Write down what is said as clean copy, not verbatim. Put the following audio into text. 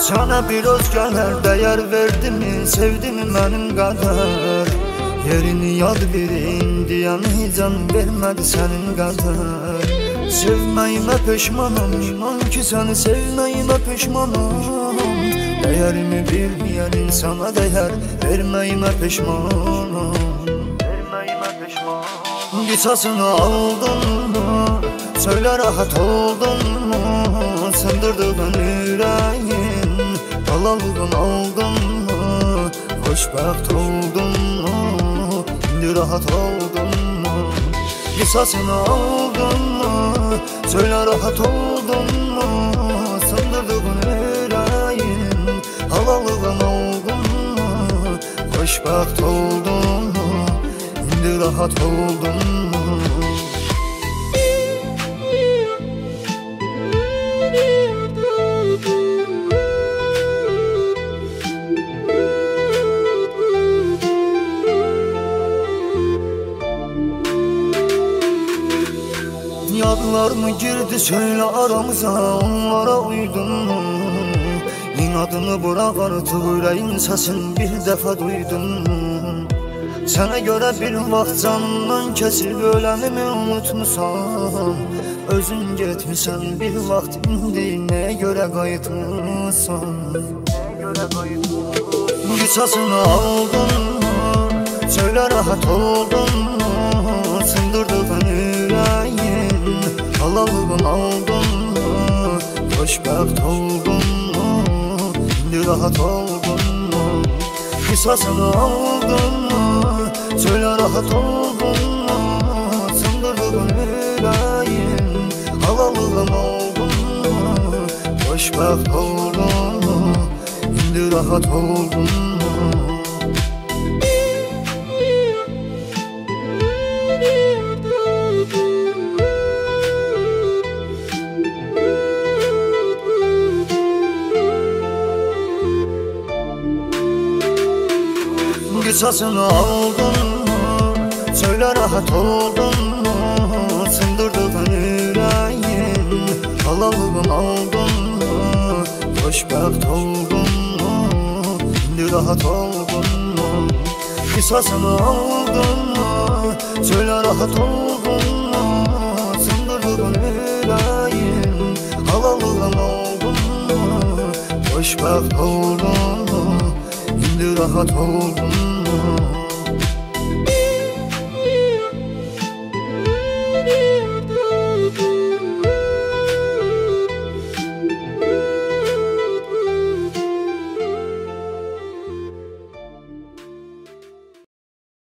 Sana bir özgələr değer verdi mi, sevdi mi mənim qədər? Yerini yad biri indiyəni can vermədi sənin qədər. Sevməyimə peşmanam, inan ki səni sevməyimə peşmanam. Dəyərimi bilməyən insana dəyər verməyimə peşmanam. Qisasını aldın mı, söylə rahat oldun mu? Sındırdığın ürəyin, halalığın aldın mı? Xoşbəxt oldun mu, indi rahat oldun mu? Qisasını aldın mı, söylə rahat oldun mu? Sındırdığın ürəyin, halalığın aldın mı? Xoşbəxt oldun mu, indi rahat oldun mu? Yadlar mı girdi söyle aramıza, onlara uydun mu? İnadını bırak artık, yüreğin sesini bir defa duydun mu? Sana göre bir vaxt canımdan kesip ölenimi unutmuşsan. Özün getmişsen bir vaxt, indi neye göre qayıtmışsan? Qisasını aldın mı, söyle rahat oldun mu? Sındırdığın yüreğin, halalığın aldın mı? Xoşbəxt oldun mu, indi rahat oldun mu? Qisasını aldın mı, söylə rahat oldun mu? Sındırdığın yüreğin, halalığın aldın mı? Xoşbəxt oldun mu, indi rahat oldun mu? Qisasını aldın mı, söylə rahat oldun mu? Sındırdığın yüreğin, halalığın aldın mı? Xoşbəxt oldun mu, indi rahat oldun mu? Qisasını aldın mı, söylə rahat oldun mu? Sındırdığın yüreğin, halalığın aldın mı? Xoşbəxt oldun mu, indi rahat oldun mu?